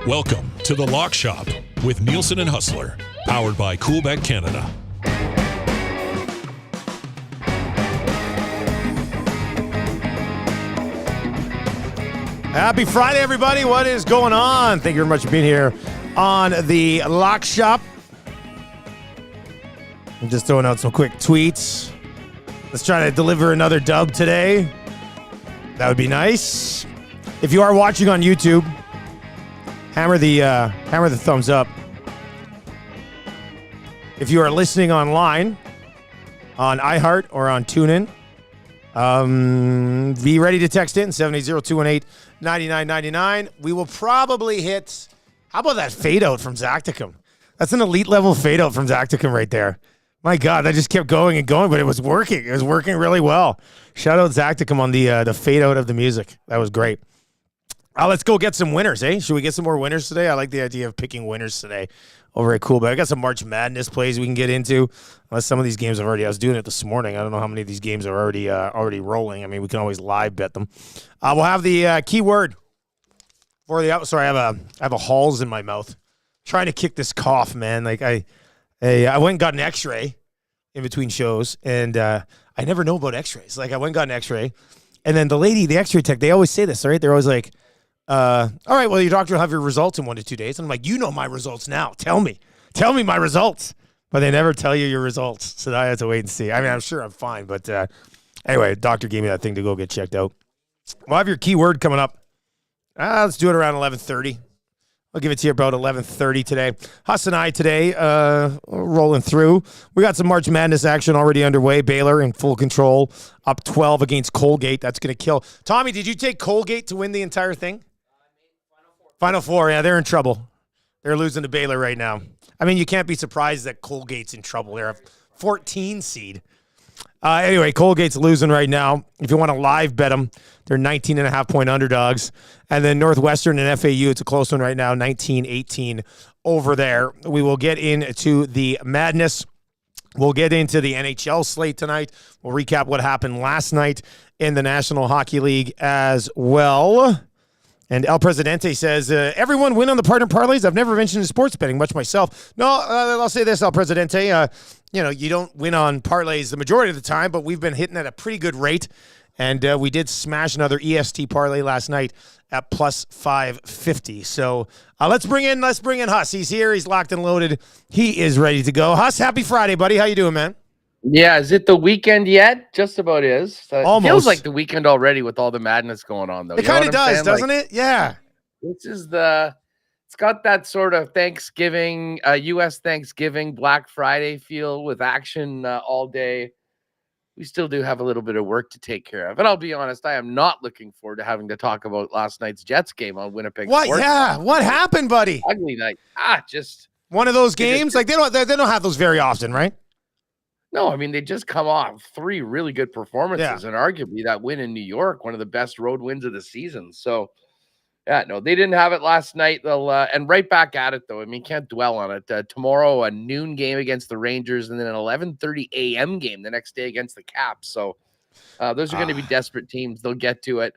Welcome to The Lock Shop with Nielson and Hustler, powered by Coolbet Canada. Happy Friday, everybody. What is going on? Thank you very much for being here on The Lock Shop. I'm just throwing out some quick tweets. Let's try to deliver another dub today. That would be nice. If you are watching on YouTube, hammer the thumbs up. If you are listening online on iHeart or on TuneIn, be ready to text in 780-218-9999. We will probably hit. How about that fade out from Zacticum? That's an elite level fade out from Zacticum right there. My God, that just kept going and going, but it was working. It was working really well. Shout out Zacticum on the fade out of the music. That was great. Let's go get some winners, eh? Should we get some more winners today? I like the idea of picking winners today over at Coolbet. I got some March Madness plays we can get into. Unless some of these games are already. I was doing it this morning. I don't know how many of these games are already rolling. I mean, we can always live bet them. We'll have the keyword for the. Sorry, I have a Halls in my mouth. Trying to kick this cough, man. Like I went and got an X-ray in between shows, and I never know about X-rays. Like I went and got an X-ray, and then the X-ray tech, they always say this, right? They're always like, all right, well, your doctor will have your results in 1 to 2 days. And I'm like, you know my results now. Tell me my results. But they never tell you your results. So I have to wait and see. I mean, I'm sure I'm fine. But anyway, the doctor gave me that thing to go get checked out. We'll have your keyword coming up. Let's do it around 11:30. I'll give it to you about 11:30 today. Huss and I today rolling through. We got some March Madness action already underway. Baylor in full control, up 12 against Colgate. That's going to kill. Tommy, did you take Colgate to win the entire thing? Final four, yeah, they're in trouble. They're losing to Baylor right now. I mean, you can't be surprised that Colgate's in trouble. They're a 14 seed. Anyway, Colgate's losing right now. If you want to live bet them, they're 19.5-point underdogs. And then Northwestern and FAU, it's a close one right now, 19-18 over there. We will get into the madness. We'll get into the NHL slate tonight. We'll recap what happened last night in the National Hockey League as well. And El Presidente says, everyone win on the partner parlays. I've never mentioned sports betting, much myself. No, I'll say this, El Presidente. You don't win on parlays the majority of the time, but we've been hitting at a pretty good rate. And we did smash another EST parlay last night at plus 550. So let's bring in Huss. He's here. He's locked and loaded. He is ready to go. Huss, happy Friday, buddy. How you doing, man? Yeah, is it the weekend yet? Just about is. Almost. It feels like the weekend already with all the madness going on, though. It kind of does, doesn't it? Yeah. This is it's got that sort of Thanksgiving, U.S. Thanksgiving, Black Friday feel with action all day. We still do have a little bit of work to take care of. And I'll be honest, I am not looking forward to having to talk about last night's Jets game on Winnipeg. What? Sports. Yeah. What happened, buddy? Ugly night. Just one of those games. Like they don't have those very often, right? No, I mean, they just come off 3 really good performances, and arguably that win in New York, one of the best road wins of the season. So, yeah, no, they didn't have it last night. They'll and right back at it, though. I mean, can't dwell on it. Tomorrow, a noon game against the Rangers, and then an 11:30 a.m. game the next day against the Caps. So, those are going to be desperate teams. They'll get to it.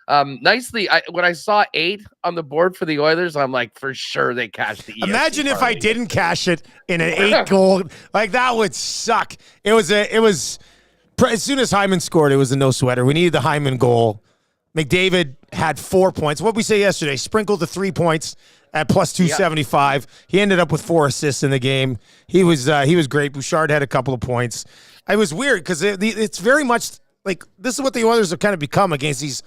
Nicely, when I saw 8 on the board for the Oilers, I'm like, for sure they cashed the EST. Imagine if I didn't cash it in an 8 goal. Like, that would suck. It was as soon as Hyman scored, it was a no sweater. We needed the Hyman goal. McDavid had 4 points. What we say yesterday, sprinkled the 3 points at plus 275. Yeah. He ended up with 4 assists in the game. He was great. Bouchard had a couple of points. It was weird because it's very much like this is what the Oilers have kind of become against these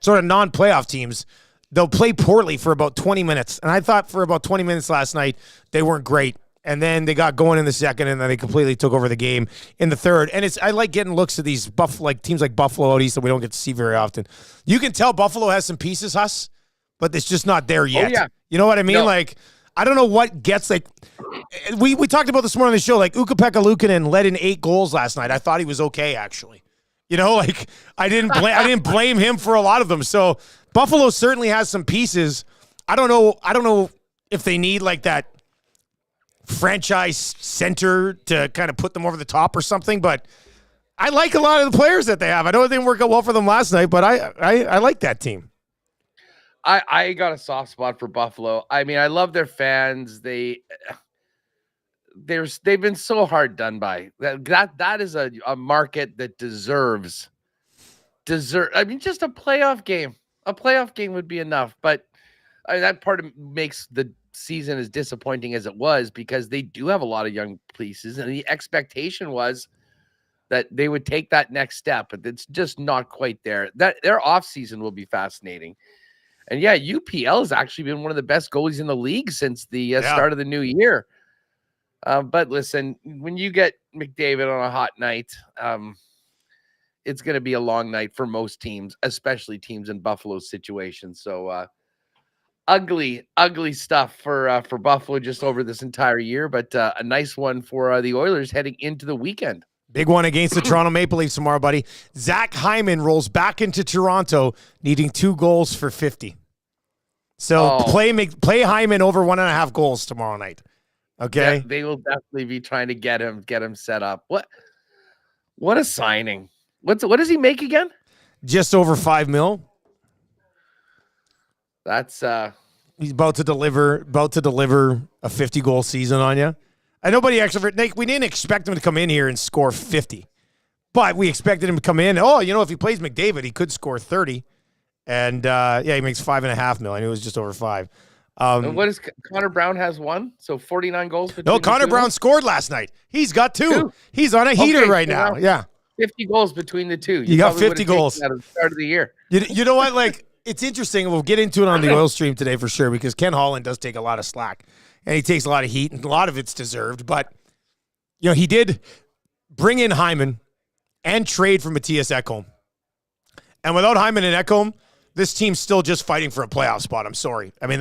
sort of non-playoff teams. They'll play poorly for about 20 minutes. And I thought for about 20 minutes last night, they weren't great. And then they got going in the second, and then they completely took over the game in the third. And I like getting looks at these teams like Buffalo out east that we don't get to see very often. You can tell Buffalo has some pieces, Huss, but it's just not there yet. Oh, yeah. You know what I mean? No. Like, I don't know what gets like. We talked about this morning on the show. Like Ukko-Pekka Luukkonen led in 8 goals last night. I thought he was okay, actually. You know, like I didn't blame him for a lot of them. So Buffalo certainly has some pieces. I don't know if they need like that franchise center to kind of put them over the top or something, but I like a lot of the players that they have. I know it didn't work out well for them last night, but I like that team. I got a soft spot for Buffalo. I mean, I love their fans. They've been so hard done by. That is a market that deserves. I mean, just a playoff game. A playoff game would be enough, but that part of makes the season as disappointing as it was because they do have a lot of young pieces, and the expectation was that they would take that next step, but it's just not quite there. That their offseason will be fascinating. And yeah, UPL has actually been one of the best goalies in the league since the start of the new year. But listen, when you get McDavid on a hot night, it's going to be a long night for most teams, especially teams in Buffalo's situation. So ugly stuff for Buffalo just over this entire year, but a nice one for the Oilers heading into the weekend. Big one against the Toronto Maple Leafs tomorrow, buddy. Zach Hyman rolls back into Toronto, needing 2 goals for 50. So play Hyman over 1.5 goals tomorrow night. Okay, yeah, they will definitely be trying to get him set up. What a signing! What does he make again? Just over $5 million. That's he's about to deliver a 50-goal season on you. And nobody actually, we didn't expect him to come in here and score 50, but we expected him to come in. If he plays McDavid, he could score 30. And he makes $5.5 million. It was just over 5. And what is Connor Brown has 1? So 49 goals. No, Connor Brown scored last night. He's got 2. He's on a heater right now. Yeah. 50 goals between the two. You got 50 goals at the start of the year. You know what? Like, it's interesting. We'll get into it on the oil stream today for sure because Ken Holland does take a lot of slack. And he takes a lot of heat, and a lot of it's deserved. But, he did bring in Hyman and trade for Matthias Ekholm. And without Hyman and Ekholm, this team's still just fighting for a playoff spot. I'm sorry. I mean,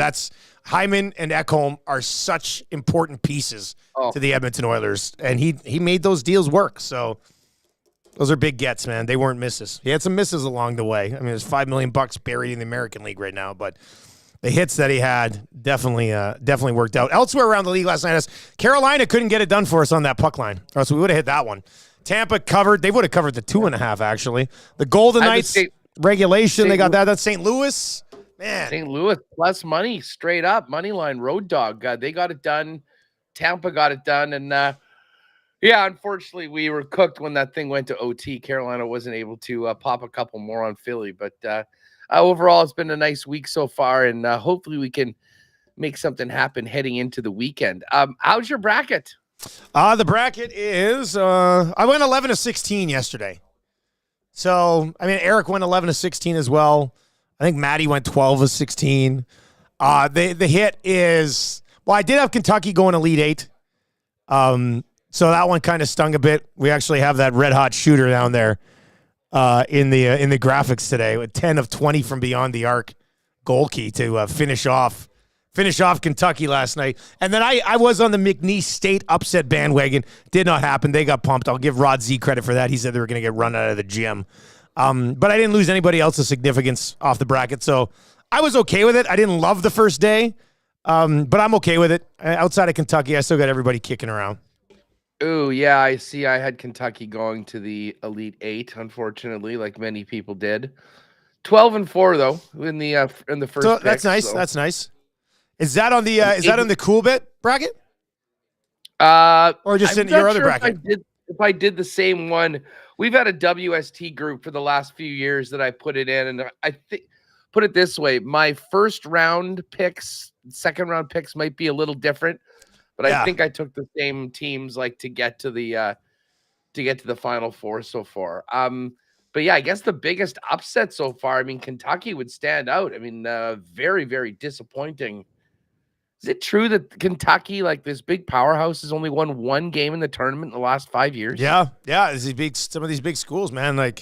Hyman and Ekholm are such important pieces to the Edmonton Oilers. And he made those deals work. So those are big gets, man. They weren't misses. He had some misses along the way. I mean, there's $5 million buried in the American League right now, but the hits that he had definitely worked out. Elsewhere around the league last night, Carolina couldn't get it done for us on that puck line, or else we would have hit that one. Tampa covered. They would have covered the 2.5, actually. The Golden Knights, regulation, they got that. That's St. Louis. Man. St. Louis plus money, straight up. Money line, road dog. They got it done. Tampa got it done. And, unfortunately, we were cooked when that thing went to OT. Carolina wasn't able to pop a couple more on Philly, but overall, it's been a nice week so far, and hopefully we can make something happen heading into the weekend. How's your bracket? The bracket is I went 11-16 yesterday. So, I mean, Eric went 11-16 as well. I think Maddie went 12-16. The hit is, I did have Kentucky going Elite 8. So that one kind of stung a bit. We actually have that red-hot shooter down there. In the graphics today with 10 of 20 from beyond the arc goal key to finish off Kentucky last night. And then I was on the McNeese State upset bandwagon. Did not happen. They got pumped. I'll give Rod Z credit for that. He said they were going to get run out of the gym. But I didn't lose anybody else's significance off the bracket. So I was okay with it. I didn't love the first day, but I'm okay with it. Outside of Kentucky, I still got everybody kicking around. Oh, yeah, I see. I had Kentucky going to the Elite 8, unfortunately, like many people did. 12-4 though in the first. So that's nice. So. That's nice. Is that on the cool bit bracket? Or just in your other bracket? If I did the same one, we've had a WST group for the last few years that I put it in, and I think put it this way: my first round picks, second round picks might be a little different. But I think I took the same teams to get to the Final Four so far. But yeah, I guess the biggest upset so far, I mean, Kentucky would stand out. I mean, very, very disappointing. Is it true that Kentucky, this big powerhouse, has only won 1 game in the tournament in the last 5 years? Yeah. Some of these big schools, man.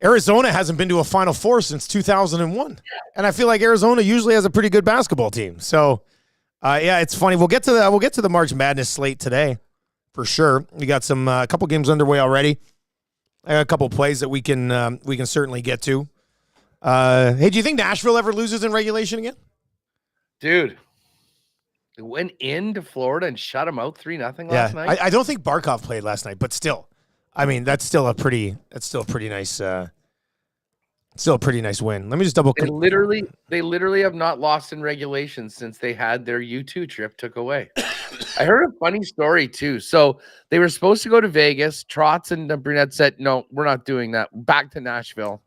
Arizona hasn't been to a Final Four since 2001, and I feel like Arizona usually has a pretty good basketball team. So. It's funny. We'll get to the March Madness slate today, for sure. We got a couple games underway already. I got a couple plays that we can certainly get to. Hey, do you think Nashville ever loses in regulation again? Dude, they went into Florida and shut them out 3-0 last night. I don't think Barkov played last night, but still, I mean that's still a pretty nice Still a pretty nice win. Let me just double. They literally have not lost in regulation since they had their U2 trip took away. I heard a funny story too. So they were supposed to go to Vegas. Trotz and Brunette said, "No, we're not doing that. Back to Nashville."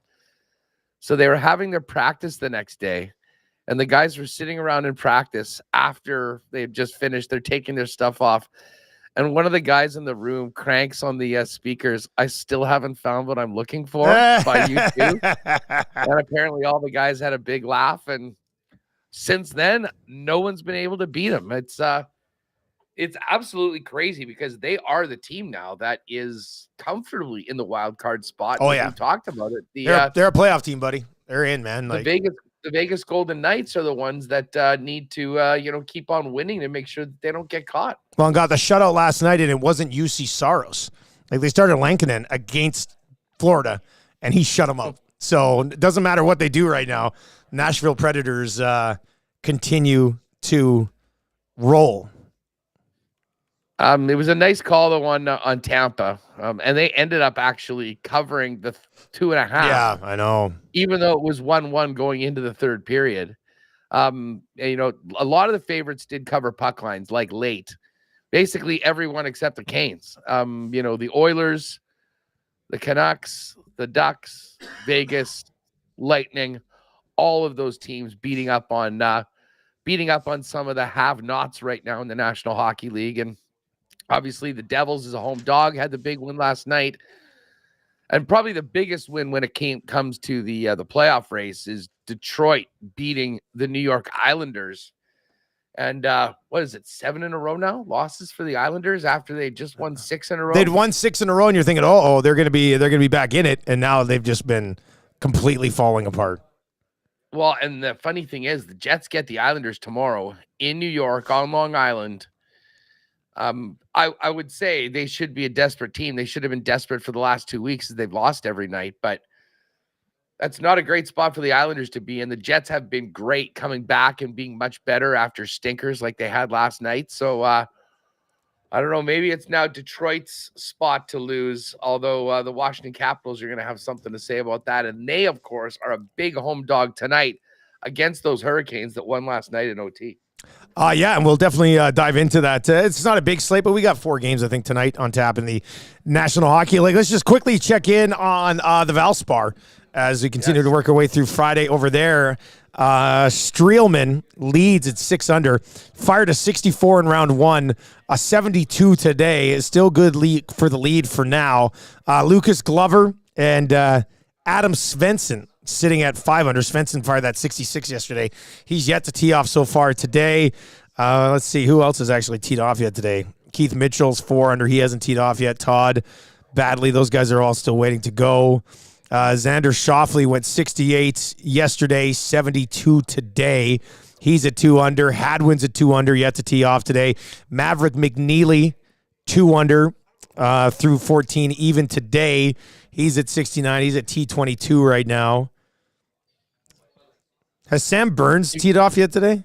So they were having their practice the next day, and the guys were sitting around in practice after they had just finished. They're taking their stuff off. And one of the guys in the room cranks on the speakers, "I still haven't found what I'm looking for," by U2. And apparently all the guys had a big laugh. And since then, no one's been able to beat them. It's absolutely crazy because they are the team now that is comfortably in the wild card spot. Oh, yeah. We talked about it. They're a playoff team, buddy. They're in, man. The Vegas Golden Knights are the ones that need to, keep on winning to make sure that they don't get caught. Well, and got the shutout last night, and it wasn't UC Saros. Like, they started Lankinen against Florida, and he shut them up. So it doesn't matter what they do right now. Nashville Predators continue to roll. It was a nice call, the one on Tampa, and they ended up actually covering the 2.5. Yeah, I know. Even though it was 1-1 going into the third period. A lot of the favorites did cover puck lines like late. Basically everyone except the Canes. The Oilers, the Canucks, the Ducks, Vegas, Lightning, all of those teams beating up on some of the have-nots right now in the National Hockey League. And obviously, the Devils as a home dog had the big win last night. And probably the biggest win when it comes to the playoff race is Detroit beating the New York Islanders. And what is it, 7 in a row now? Losses for the Islanders after they just won 6 in a row. They'd won 6 in a row, and you're thinking, they're gonna be back in it, and now they've just been completely falling apart. Well, and the funny thing is, the Jets get the Islanders tomorrow in New York on Long Island. I would say they should be a desperate team. They should have been desperate for the last 2 weeks as they've lost every night, but that's not a great spot for the Islanders to be in. The Jets have been great coming back and being much better after stinkers like they had last night. So I don't know. Maybe it's now Detroit's spot to lose, although the Washington Capitals are going to have something to say about that. And they, of course, are a big home dog tonight against those Hurricanes that won last night in OT. Yeah, and we'll definitely dive into that. It's not a big slate, but we got 4 games, I think, tonight on tap in the National Hockey League. Let's just quickly check in on the Valspar as we continue to work our way through Friday over there. Streelman leads at 6 under, fired a 64 in round 1, a 72 today. Is still good lead for the lead for now. Lucas Glover and Adam Svensson sitting at 5 under. Svensson fired that 66 yesterday. He's yet to tee off so far today. Let's see who else has actually teed off yet today. Keith Mitchell's 4 under. He hasn't teed off yet. Todd Badley, those guys are all still waiting to go. Xander Schauffele went 68 yesterday, 72 today. He's at 2 under. Hadwin's at 2 under, yet to tee off today. Maverick McNeely, 2 under through 14 even today. He's at 69. He's at T22 right now. Has Sam Burns teed off yet today?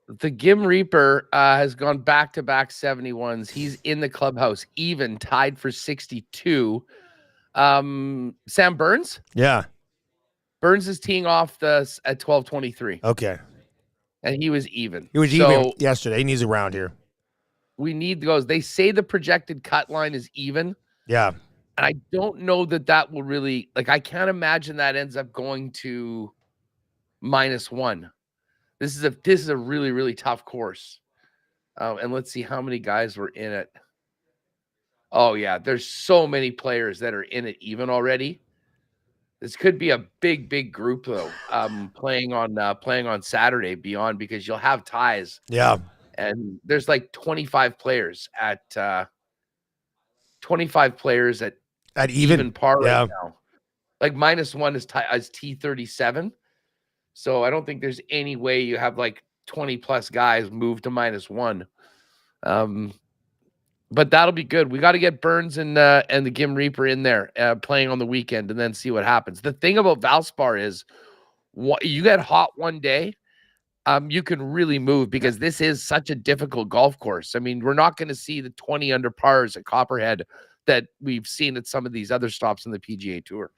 The Gim Reaper has gone back-to-back 71s. He's in the clubhouse, even tied for 62. Sam Burns? Yeah. Burns is teeing off at 12:23. Okay. And he was even. He was even yesterday. He needs a round here. We need those. They say the projected cut line is even. Yeah. And I don't know that will really, I can't imagine that ends up going to -1. This is a really, really tough course. And let's see how many guys were in it. Oh yeah, there's so many players that are in it even already. This could be a big, big group though. Playing on Saturday beyond, because you'll have ties. Yeah. And there's like 25 players at even par right now. Like -1 is T37. So I don't think there's any way you have like 20 plus guys move to -1. But that'll be good. We got to get Burns and the Gim Reaper in there playing on the weekend and then see what happens. The thing about Valspar is you get hot one day, you can really move, because this is such a difficult golf course. I mean, we're not going to see the 20 under pars at Copperhead that we've seen at some of these other stops in the PGA Tour.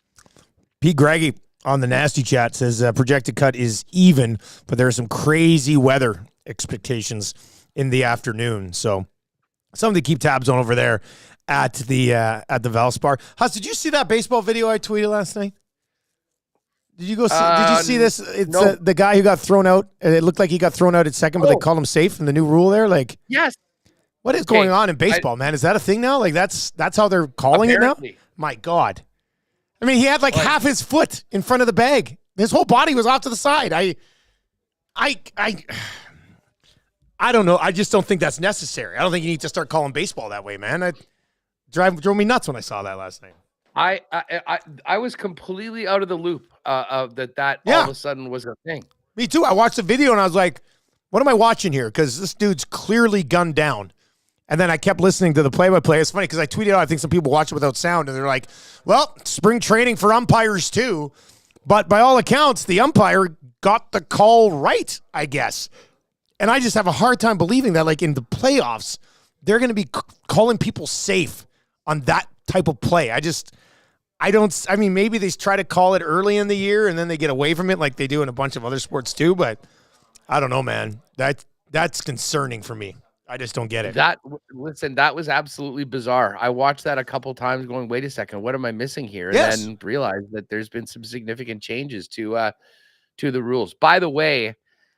Pete Greggy on the nasty chat says projected cut is even, but there are some crazy weather expectations in the afternoon. So something to keep tabs on over there at the Valspar. Huss, did you see that baseball video I tweeted last night? Did you go see? Did you see this? It's no. The guy who got thrown out. It looked like he got thrown out at second, but they called him safe in the new rule there. Like, yes. What is going on in baseball, man? Is that a thing now? Like that's how they're calling it now? My God. I mean, he had like half his foot in front of the bag. His whole body was off to the side. I don't know. I just don't think that's necessary. I don't think you need to start calling baseball that way, man. It drove me nuts when I saw that last night. I was completely out of the loop of that all of a sudden was a thing. Me too. I watched the video and I was like, what am I watching here? Because this dude's clearly gunned down. And then I kept listening to the play-by-play. It's funny because I tweeted out, I think some people watch it without sound, and they're like, well, spring training for umpires too. But by all accounts, the umpire got the call right, I guess. And I just have a hard time believing that, like, in the playoffs, they're going to be calling people safe on that type of play. I mean, maybe they try to call it early in the year and then they get away from it like they do in a bunch of other sports too, but I don't know, man. That's concerning for me. I just don't get it. That was absolutely bizarre. I watched that a couple times going, wait a second, what am I missing here? And then realized that there's been some significant changes to the rules. By the way,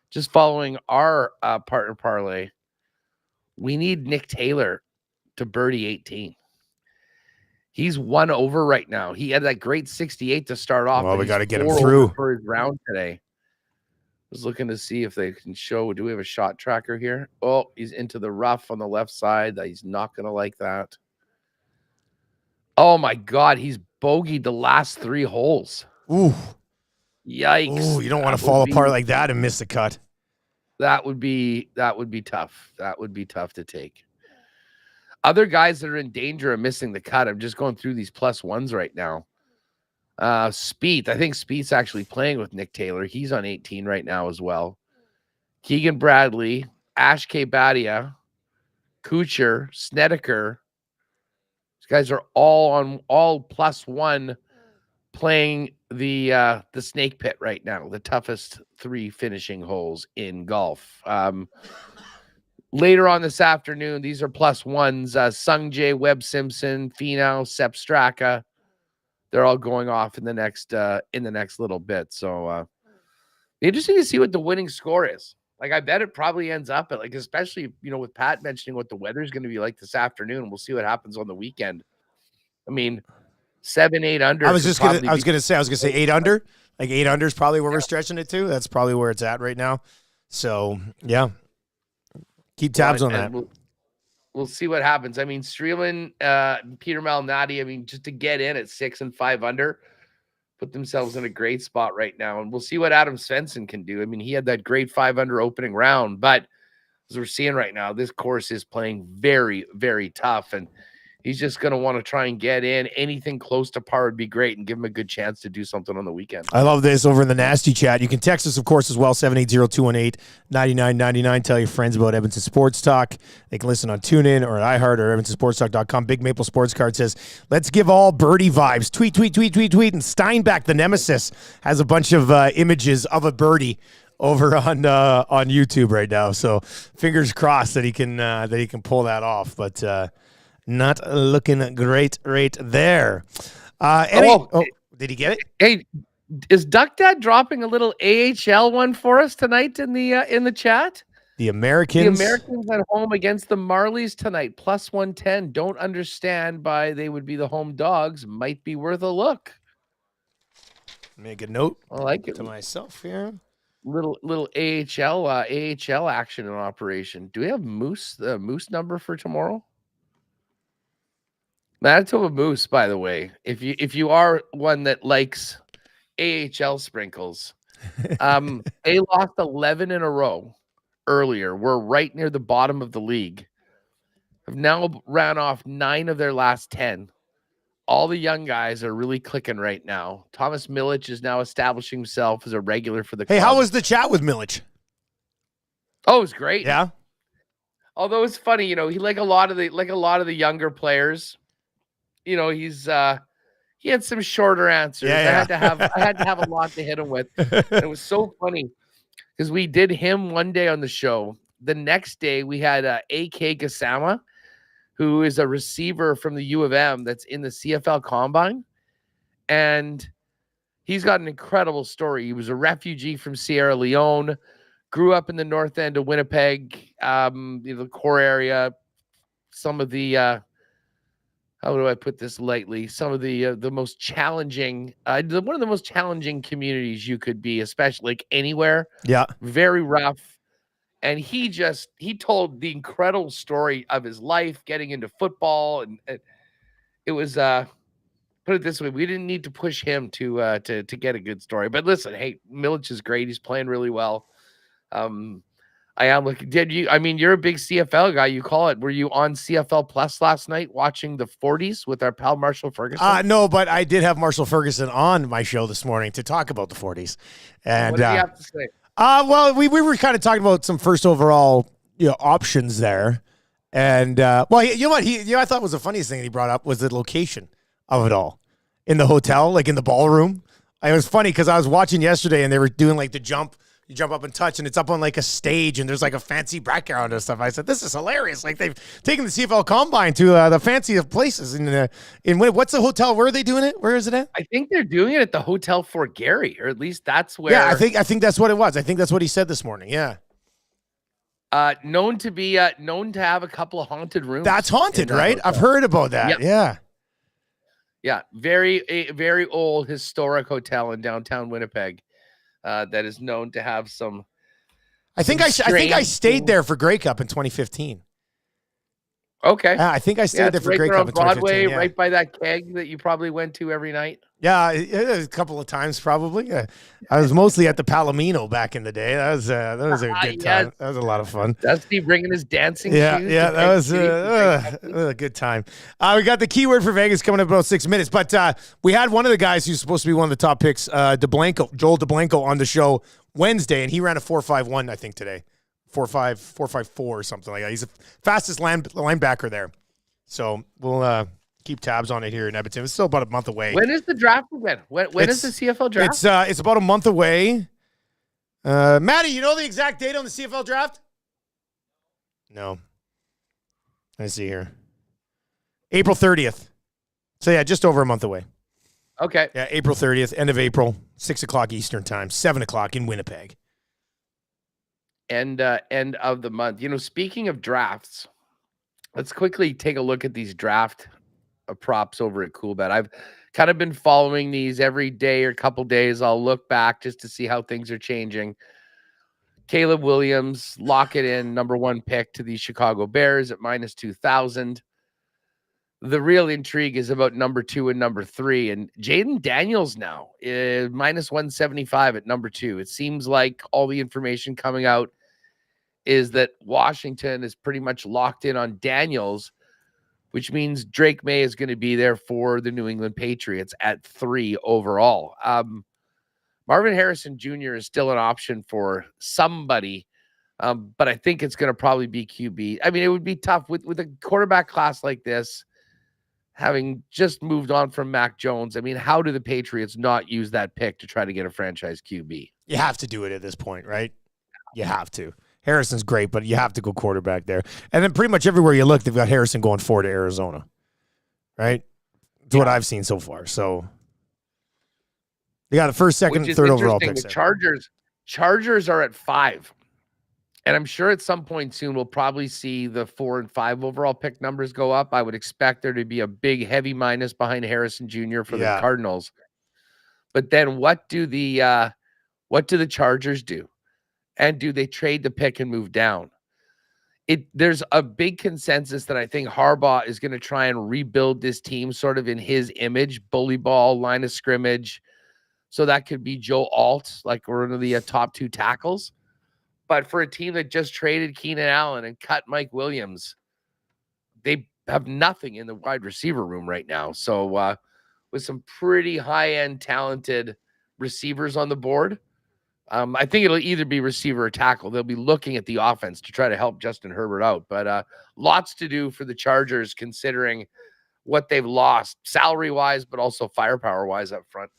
just following our partner parlay, we need Nick Taylor to birdie 18. He's 1 over right now. He had that great 68 to start off. Well, we got to get him through for his round today. I was looking to see if they can show. Do we have a shot tracker here? Oh, he's into the rough on the left side. He's not going to like that. Oh, my God. He's bogeyed the last 3 holes. Ooh. Yikes. Ooh, you don't want to fall apart like that and miss the cut. That would be tough. That would be tough to take. Other guys that are in danger of missing the cut, I'm just going through these +1s right now. Spieth, I think Spieth's actually playing with Nick Taylor. He's on 18 right now as well. Keegan Bradley, Ash K. Badia, Kuchar, Snedeker. These guys are all +1 playing the snake pit right now, the toughest 3 finishing holes in golf. Later on this afternoon, these are +1s. Sung Jae, Webb Simpson, Finau, Sepp Straka. They're all going off in the next little bit. So interesting to see what the winning score is. Like, I bet it probably ends up at, like, especially, with Pat mentioning what the weather's going to be like this afternoon. We'll see what happens on the weekend. I mean, 7-8 under. I was gonna say 8 under. Like 8 under is probably where we're stretching it to. That's probably where it's at right now. So yeah, keep tabs on that. We'll see what happens. I mean, Streelman, Peter Malnati, I mean, just to get in at 6 and 5 under, put themselves in a great spot right now. And we'll see what Adam Svensson can do. I mean, he had that great 5 under opening round, but as we're seeing right now, this course is playing very, very tough. And he's just going to want to try and get in. Anything close to par would be great and give him a good chance to do something on the weekend. I love this over in the nasty chat. You can text us, of course, as well, 780-218-9999. Tell your friends about Edmonton Sports Talk. They can listen on TuneIn or iHeart or EdmontonSportsTalk.com. Big Maple Sports Card says, let's give all birdie vibes. Tweet. And Steinbach, the nemesis, has a bunch of images of a birdie over on YouTube right now. So fingers crossed that he can pull that off. But not looking great right there. Did he get it? Hey, is Duck Dad dropping a little AHL one for us tonight in the chat? The Americans at home against the Marlies tonight, +110. Don't understand why they would be the home dogs. Might be worth a look. Make a note. I like it to myself here. Little AHL action in operation. Do we have the Moose number for tomorrow? Manitoba Moose, by the way, if you are one that likes AHL sprinkles, they lost 11 in a row earlier. We're right near the bottom of the league. Have now ran off 9 of their last 10. All the young guys are really clicking right now. Thomas Milic is now establishing himself as a regular for the club. Hey, how was the chat with Milic? Oh, it was great. Yeah. Although it's funny, he like a lot of the younger players. He he had some shorter answers. Yeah, I had to have a lot to hit him with. And it was so funny because we did him one day on the show. The next day we had A.K. Gassama, who is a receiver from the U of M that's in the CFL Combine. And he's got an incredible story. He was a refugee from Sierra Leone, grew up in the north end of Winnipeg, the core area. Some of the, how do I put this lightly? Some of the most challenging, one of the most challenging communities you could be, especially like anywhere. Yeah. Very rough. And he told the incredible story of his life getting into football. And it was, put it this way, we didn't need to push him to get a good story. But listen, hey, Milic is great. He's playing really well. I am looking. You're a big CFL guy. You call it. Were you on CFL Plus last night watching the 40s with our pal Marshall Ferguson? No, but I did have Marshall Ferguson on my show this morning to talk about the 40s. And what did he have to say? Well, we were kind of talking about some first overall options there. And you know what? I thought was the funniest thing he brought up was the location of it all in the hotel, like in the ballroom. It was funny because I was watching yesterday and they were doing like the jump. You jump up and touch, and it's up on like a stage, and there's like a fancy background and stuff. I said, "This is hilarious!" Like they've taken the CFL Combine to the fanciest places in what's the hotel? Where are they doing it? Where is it at? I think they're doing it at the Hotel Fort Garry, or at least that's where. Yeah, I think that's what it was. I think that's what he said this morning. Yeah. Known to have a couple of haunted rooms. That's haunted, right? Hotel. I've heard about that. Yep. Yeah. Yeah, very old historic hotel in downtown Winnipeg. That is known to have some. I think I stayed there for Grey Cup in 2015. Okay. I think I stayed there for Grey Cup in 2015. Broadway, right by that keg that you probably went to every night. Yeah, a couple of times probably. I was mostly at the Palomino back in the day. That was a good time. That was a lot of fun. Dusty bringing his dancing shoes. Yeah, that was a good time. We got the keyword for Vegas coming up in about 6 minutes, but we had one of the guys who's supposed to be one of the top picks, Joel DeBlanco, on the show Wednesday, and he ran a 4.51, I think, today. 4.54 or something like that. He's the fastest linebacker there. So we'll keep tabs on it here in Edmonton. It's still about a month away. When is the draft again? When is the CFL draft? It's about a month away. Maddie, you know the exact date on the CFL draft? No. Let's see here. April 30th. So yeah, just over a month away. Okay. Yeah, April 30th, end of April, 6 o'clock Eastern time, 7 o'clock in Winnipeg. End of the month. Speaking of drafts, let's quickly take a look at these draft props over at Coolbet. I've kind of been following these every day or couple days. I'll look back just to see how things are changing. Caleb Williams, lock it in, number 1 pick to the Chicago Bears at minus 2,000. The real intrigue is about number 2 and number 3. And Jaden Daniels now is minus 175 at number 2. It seems like all the information coming out is that Washington is pretty much locked in on Daniels, which means Drake May is going to be there for the New England Patriots at 3 overall. Marvin Harrison Jr. is still an option for somebody, but I think it's going to probably be QB. I mean, it would be tough with a quarterback class like this, having just moved on from Mac Jones. I mean, how do the Patriots not use that pick to try to get a franchise QB? You have to do it at this point, right? You have to. Harrison's great, but you have to go quarterback there. And then pretty much everywhere you look, they've got Harrison going 4 to Arizona, right? That's what I've seen so far. So they got the first, second, and third overall picks. The Chargers are at 5. And I'm sure at some point soon we'll probably see the 4 and 5 overall pick numbers go up. I would expect there to be a big heavy minus behind Harrison Jr. for the Cardinals. But then what do the Chargers do? And do they trade the pick and move down? There's a big consensus that I think Harbaugh is going to try and rebuild this team sort of in his image, bully ball, line of scrimmage. So that could be Joe Alt, like one of the top 2 tackles. But for a team that just traded Keenan Allen and cut Mike Williams, they have nothing in the wide receiver room right now. So with some pretty high-end talented receivers on the board, I think it'll either be receiver or tackle. They'll be looking at the offense to try to help Justin Herbert out. But lots to do for the Chargers, considering what they've lost salary-wise, but also firepower-wise up front.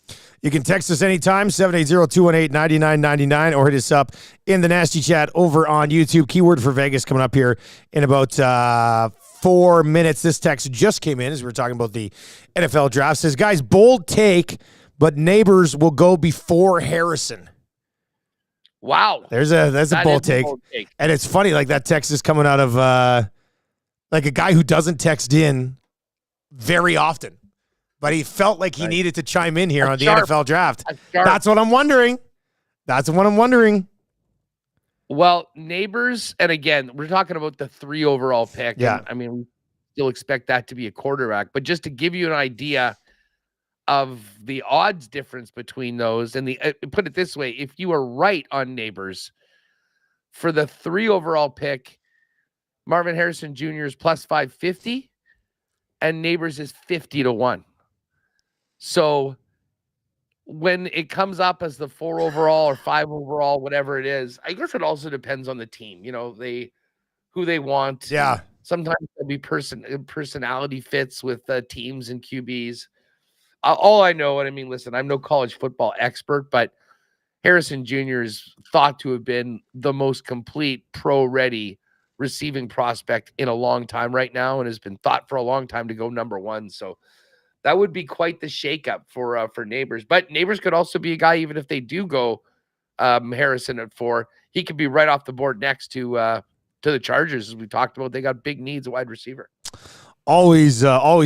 You can text us anytime, 780-218-9999, or hit us up in the Nasty Chat over on YouTube. Keyword for Vegas coming up here in about 4 minutes. This text just came in as we were talking about the NFL draft. Says, guys, bold take, but Neighbors will go before Harrison. Wow. That's a bold take. And it's funny, like that text is coming out of like a guy who doesn't text in very often. But he felt like he needed to chime in here on the NFL draft. That's what I'm wondering. Well, Neighbors, and again, we're talking about the 3 overall pick. Yeah. And, I mean, we still expect that to be a quarterback. But just to give you an idea of the odds difference between those, and put it this way, if you are right on Neighbors, for the 3 overall pick, Marvin Harrison Jr. is plus 550, and Neighbors is 50-1. So when it comes up as the 4 overall or 5 overall, whatever it is, I guess it also depends on the team. You know, who they want. Yeah. Sometimes there'll be personality fits with teams and QBs. All I know, and I mean, listen, I'm no college football expert, but Harrison Jr. is thought to have been the most complete pro-ready receiving prospect in a long time right now, and has been thought for a long time to go number 1. So that would be quite the shakeup for Neighbors. But Neighbors could also be a guy, even if they do go Harrison at 4, he could be right off the board next to the Chargers, as we talked about. They got big needs at wide receiver. Always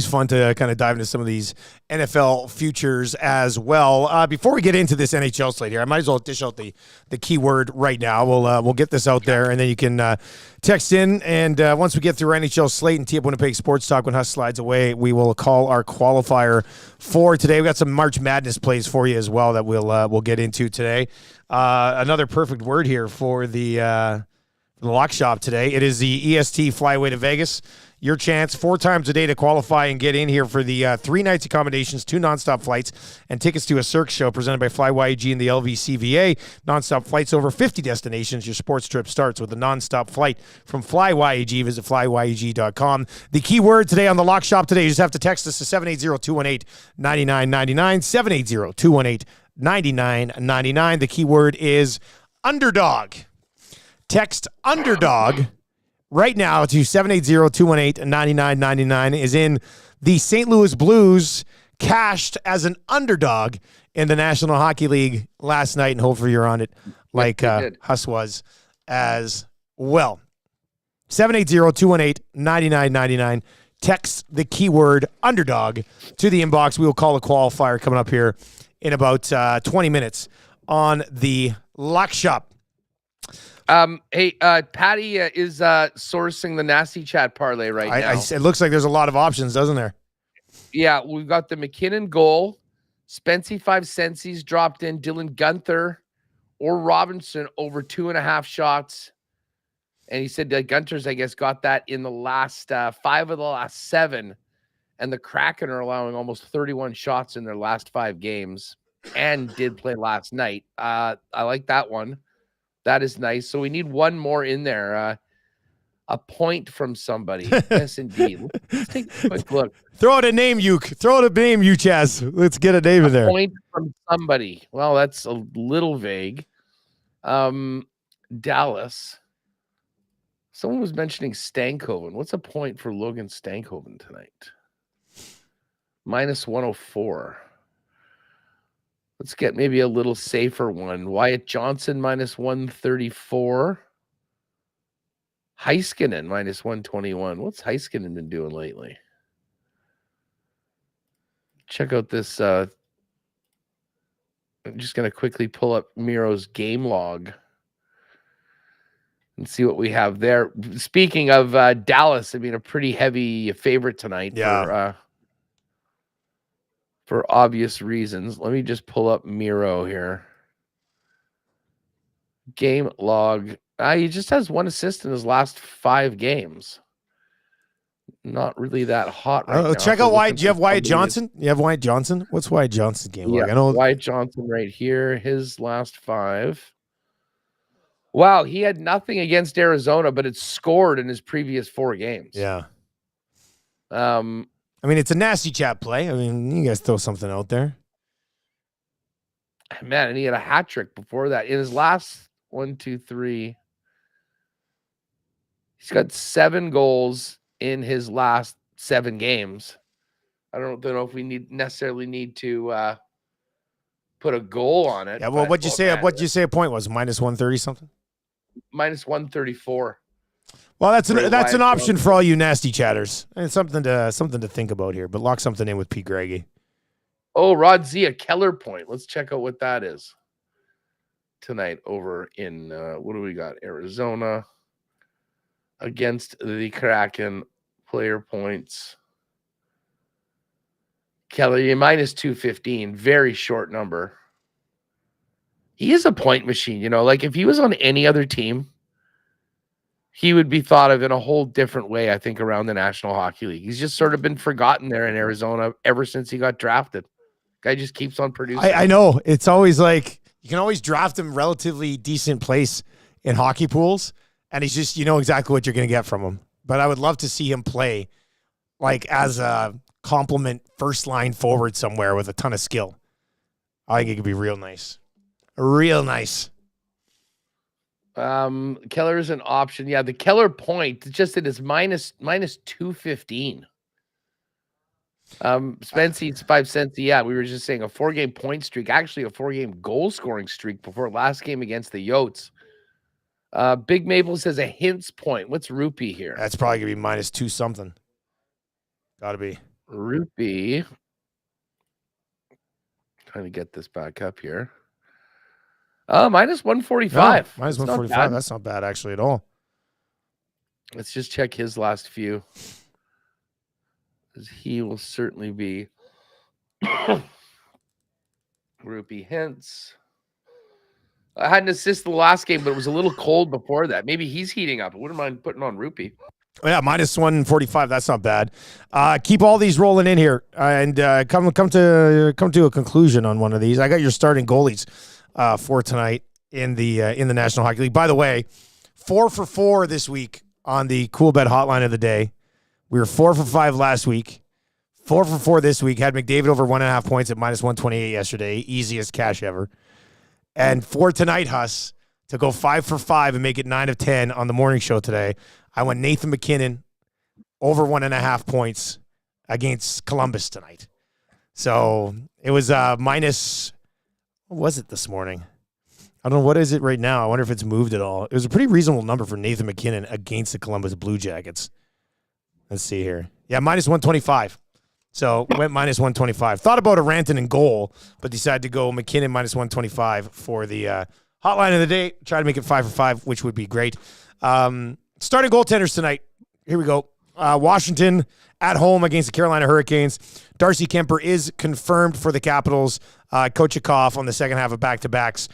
fun to kind of dive into some of these NFL futures as well. Before we get into this NHL slate here, I might as well dish out the keyword right now. We'll get this out there, and then you can text in. And once we get through NHL slate and tee up Winnipeg Sports Talk when Huss slides away, we will call our qualifier for today. We got some March Madness plays for you as well that we'll get into today. Another perfect word here for the lock shop today. It is the EST Flyway to Vegas. Your chance 4 times a day to qualify and get in here for the 3 nights accommodations, 2 nonstop flights, and tickets to a Cirque show presented by FlyYG and the LVCVA. Nonstop flights over 50 destinations. Your sports trip starts with a nonstop flight from FlyYG. Visit FlyYG.com. The key word today on the lock shop today, you just have to text us to 780-218-9999, 780-218-9999. The key word is underdog. Text underdog right now to 780-218-9999 is in the St. Louis Blues cashed as an underdog in the National Hockey League last night, and hopefully you're on it like Huss was as well. 780-218-9999. Text the keyword underdog to the inbox. We will call a qualifier coming up here in about 20 minutes on the Lock Shop. Hey, Patty is sourcing the Nasty Chat parlay right now. It looks like there's a lot of options, doesn't there? Yeah, we've got the McKinnon goal. Spency 5 Sensies dropped in. Dylan Guenther or Robinson over 2.5 shots. And he said that Gunter's, I guess, got that in the last 5 of the last 7. And the Kraken are allowing almost 31 shots in their last 5 games and did play last night. I like that one. That is nice. So we need one more in there. A point from somebody. Yes, indeed. Let's take a quick look. Throw out a name, Uke. Chaz. Let's get a name in there. Point from somebody. Well, that's a little vague. Dallas. Someone was mentioning Stankoven. What's a point for Logan Stankoven tonight? Minus 104. Let's get maybe a little safer one. Wyatt Johnson minus 134. Heiskanen minus 121. What's Heiskanen been doing lately? Check out this. I'm just going to quickly pull up Miro's game log and see what we have there. Speaking of Dallas, I mean, a pretty heavy favorite tonight. Yeah. For obvious reasons. Let me just pull up Miro here. Game log. He just has 1 assist in his last 5 games. Not really that hot right now. Check out Wyatt. Do you have Wyatt Johnson? You have Wyatt Johnson? What's Wyatt Johnson's game log? I know Wyatt Johnson right here. His last 5. Wow, he had nothing against Arizona, but it's scored in his previous 4 games. Yeah. I mean, it's a nasty chat play. I mean, you guys throw something out there. Man, and he had a hat trick before that. In his last 1, 2, 3, he's got 7 goals in his last 7 games. I don't know if we necessarily need to put a goal on it. Yeah, well, what'd you say a point was? -130 something? -134. Well, that's an option for all you nasty chatters. And it's something to think about here. But lock something in with Pete Greggy. Oh, Rod Z, a Keller point. Let's check out what that is tonight over in what do we got? Arizona against the Kraken. Player points. Keller, you're -215. Very short number. He is a point machine. Like if he was on any other team, he would be thought of in a whole different way, I think, around the National Hockey League. He's just sort of been forgotten there in Arizona ever since he got drafted. Guy just keeps on producing. I know. It's always like you can always draft him relatively decent place in hockey pools, and he's just, exactly what you're going to get from him. But I would love to see him play like as a compliment first line forward somewhere with a ton of skill. I think it could be real nice. Real nice. Keller is an option. Yeah, the Keller point, just it is -215. Spency's 5 cents. Yeah, we were just saying a 4-game point streak, actually a 4-game goal scoring streak before last game against the Yotes. Big Maple says a Hintz point. What's Rupee here? That's probably gonna be -2 something. Gotta be. Rupee. Trying to get this back up here. -145. No, -145. That's not bad actually at all. Let's just check his last few. He will certainly be Rupee Hintz. I had an assist the last game, but it was a little cold before that. Maybe he's heating up. I wouldn't mind putting on Rupee. Yeah, -145. That's not bad. Keep all these rolling in here, and come to a conclusion on one of these. I got your starting goalies for tonight in the National Hockey League. By the way, 4 for 4 this week on the Cool Bet Hotline of the Day. We were 4 for 5 last week. 4 for 4 this week. Had McDavid over 1.5 points at -128 yesterday. Easiest cash ever. And for tonight, Huss, to go 5 for 5 and make it 9 of 10 on the morning show today, I went Nathan McKinnon over 1.5 points against Columbus tonight. So it was minus, what was it this morning? I don't know. What is it right now? I wonder if it's moved at all. It was a pretty reasonable number for Nathan McKinnon against the Columbus Blue Jackets. Let's see here. Yeah, -125. So went -125. Thought about a Ranton in goal, but decided to go McKinnon -125 for the hotline of the day. Try to make it 5 for 5, which would be great. Starting goaltenders tonight. Here we go. Washington at home against the Carolina Hurricanes. Darcy Kemper is confirmed for the Capitals. Kochetkov on the second half of back-to-backs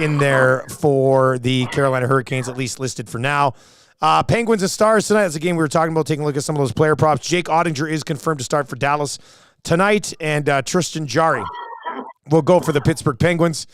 in there for the Carolina Hurricanes, at least listed for now. Penguins and Stars tonight. That's a game we were talking about, taking a look at some of those player props. Jake Ottinger is confirmed to start for Dallas tonight, and Tristan Jarry will go for the Pittsburgh Penguins.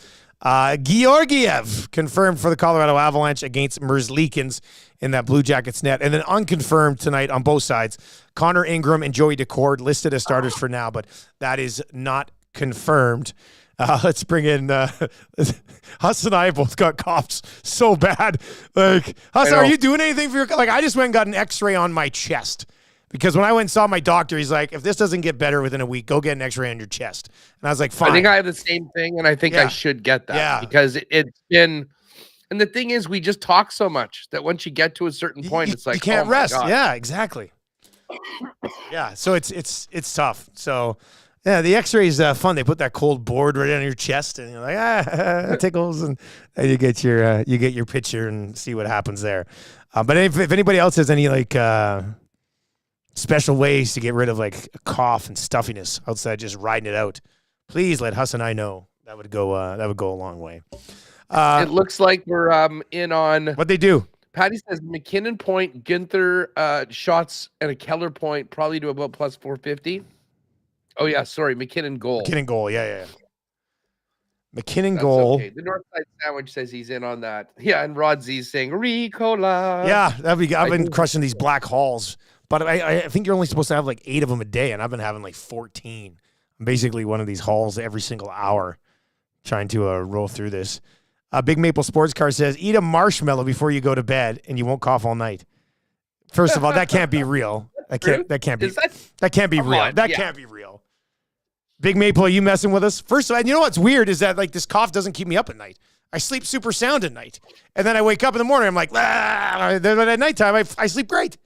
Georgiev confirmed for the Colorado Avalanche against Merzlikins in that Blue Jackets net. And then unconfirmed tonight on both sides, Connor Ingram and Joey Decord listed as starters for now, but that is not confirmed. Let's bring in Huss and I both got coughs so bad. Like, Huss, are you doing anything for your, like, I just went and got an x-ray on my chest because when I went and saw my doctor, he's like, if this doesn't get better within a week, go get an x-ray on your chest. And I was like, fine. I think I have the same thing, and I think I should get that because it's been, and the thing is, we just talk so much that once you get to a certain point, it's like, you can't rest. Yeah, exactly. Yeah. So it's tough. So yeah, the x-ray is fun. They put that cold board right on your chest and you're like, it tickles, and you get your picture and see what happens there. But if anybody else has any like special ways to get rid of like a cough and stuffiness outside just riding it out, please let Huss and I know. That would go a long way. It looks like we're in on what they do. Patty says McKinnon point, Gunther shots, and a Keller point, probably to about plus 450. Oh, yeah, sorry, McKinnon goal. McKinnon goal, yeah. McKinnon That's goal. Okay. The Northside Sandwich says he's in on that. Yeah, and Rod Z's saying, Ricola. Yeah, that'd be good. I've been crushing these black halls But I think you're only supposed to have like 8 of them a day, and I've been having like 14. I'm basically one of these hauls every single hour trying to roll through this. Big Maple Sports Car says, eat a marshmallow before you go to bed and you won't cough all night. First of all, that can't be real. That can't be real. That can't be real. Big Maple, are you messing with us? First of all, and you know what's weird is that like this cough doesn't keep me up at night. I sleep super sound at night. And then I wake up in the morning, I'm like, then at nighttime, I sleep great.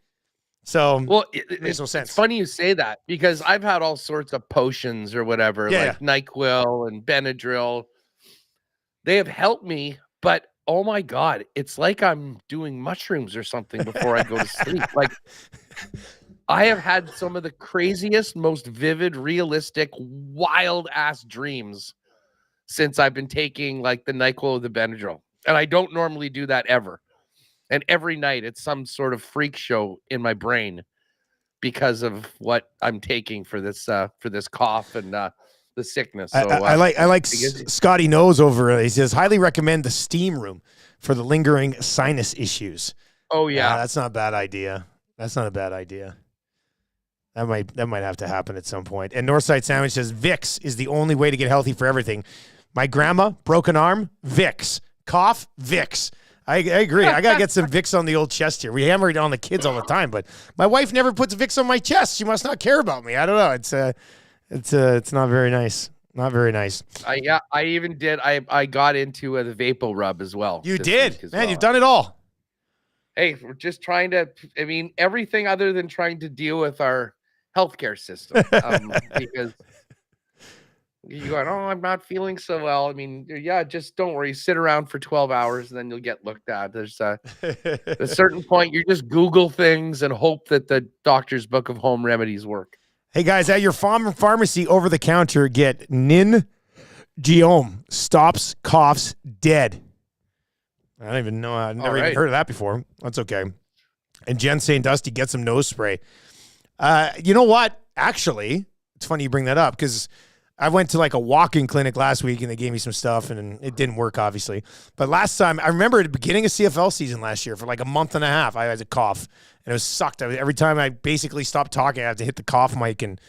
So, well, it makes no sense. It's funny you say that because I've had all sorts of potions or whatever, like NyQuil and Benadryl. They have helped me, but oh my God, it's like I'm doing mushrooms or something before I go to sleep. Like, I have had some of the craziest, most vivid, realistic, wild ass dreams since I've been taking like the NyQuil or the Benadryl. And I don't normally do that ever. And every night it's some sort of freak show in my brain because of what I'm taking for this cough and the sickness. So I like Scotty Knows over. He says highly recommend the steam room for the lingering sinus issues. Oh yeah, that's not a bad idea. That's not a bad idea. That might have to happen at some point. And Northside Sandwich says Vicks is the only way to get healthy for everything. My grandma, broken arm, Vicks. Cough, Vicks. I agree. I gotta get some Vicks on the old chest here. We hammer it on the kids all the time, but my wife never puts Vicks on my chest. She must not care about me. I don't know. It's not very nice. Not very nice. I even did. I got into the Vapo Rub as well. You did, man. You've done it all. Hey, we're just trying to. I mean, everything other than trying to deal with our healthcare system, because. You going, oh, I'm not feeling so well. I mean, yeah, just don't worry. Sit around for 12 hours and then you'll get looked at. There's a certain point you just Google things and hope that the doctor's book of home remedies work. Hey, guys, at your pharmacy over the counter, get Nin Geom. Stops coughs dead. I don't even know. I've never even heard of that before. That's okay. And Jen saying, Dusty, get some nose spray. You know what? Actually, it's funny you bring that up because I went to like a walk-in clinic last week and they gave me some stuff and it didn't work, obviously. But last time, I remember at the beginning of CFL season last year for like a month and a half, I had a cough and it was sucked. Every time I basically stopped talking, I had to hit the cough mic and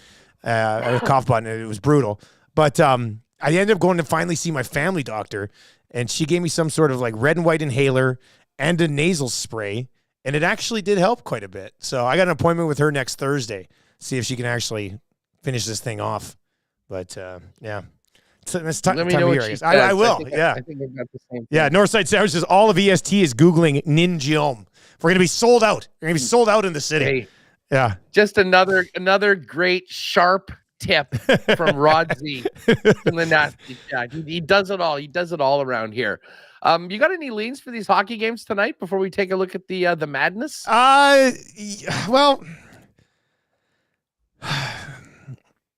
the cough button. And it was brutal. But I ended up going to finally see my family doctor and she gave me some sort of like red and white inhaler and a nasal spray. And it actually did help quite a bit. So I got an appointment with her next Thursday, see if she can actually finish this thing off. But yeah, it's time of year. I will. I think I've got the same thing. Yeah, Northside Sandwich says all of EST is Googling Nin Geom. We're gonna be sold out. We're gonna be sold out in the city. Hey, yeah. Just another great sharp tip from Rod Z from the Nasty Chat. He does it all. He does it all around here. You got any leans for these hockey games tonight before we take a look at the madness? Well.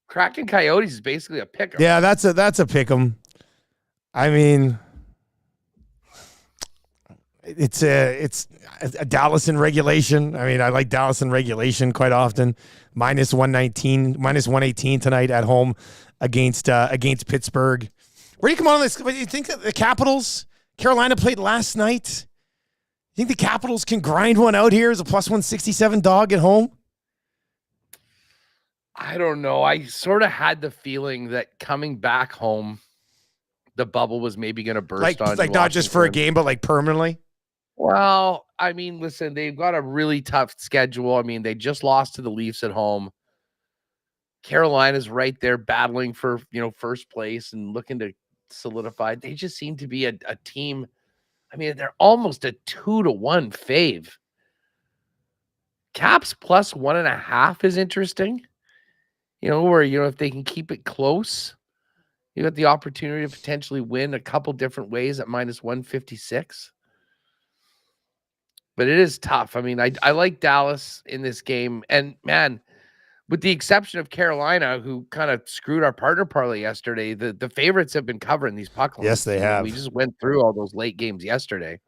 Kraken Coyotes is basically a pick 'em. Yeah, that's a pick 'em. I mean, it's a Dallas in regulation. I mean, I like Dallas in regulation quite often. Minus 119, minus 118 tonight at home against Pittsburgh. Where do you come on this? What do you think of the Capitals? Carolina played last night. You think the Capitals can grind one out here as a plus 167 dog at home? I don't know. I sort of had the feeling that coming back home, the bubble was maybe going to burst on like not just for a game, but like permanently. Well, I mean, listen, they've got a really tough schedule. I mean, they just lost to the Leafs at home. Carolina's right there battling for, first place and looking to solidify. They just seem to be a team. I mean, they're almost a 2-1 fave. Caps plus 1.5 is interesting. Where, if they can keep it close, you got the opportunity to potentially win a couple different ways at minus 156. But it is tough. I mean, I like Dallas in this game. And, man, with the exception of Carolina, who kind of screwed our partner parlay yesterday, the favorites have been covering these puck lines. Yes, they have. We just went through all those late games yesterday.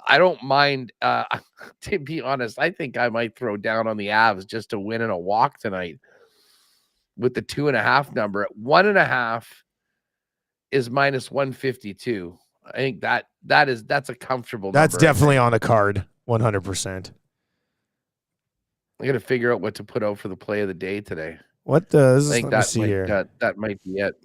I don't mind, to be honest, I think I might throw down on the Avs just to win in a walk tonight. With the 2.5 number at 1.5 is minus 152. I think that's a comfortable number. That's definitely on the card, 100%. I got to figure out what to put out for the play of the day today. What does? Let me see here. That might be it.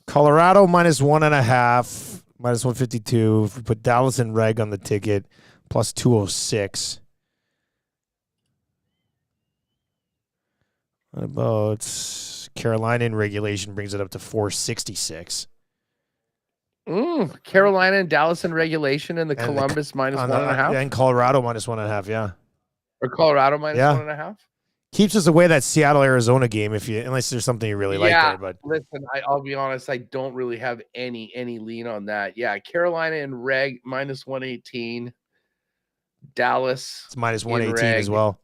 Colorado -1.5, -152. If we put Dallas and Reg on the ticket, +206. What about Carolina in regulation brings it up to 466. Carolina and Dallas in regulation, and the Columbus -1.5, and Colorado -1.5. Yeah, or Colorado -1.5. Keeps us away that Seattle-Arizona game unless there's something you really like there. But listen, I'll be honest, I don't really have any lean on that. Yeah, Carolina and reg -118. Dallas it's -118 as well.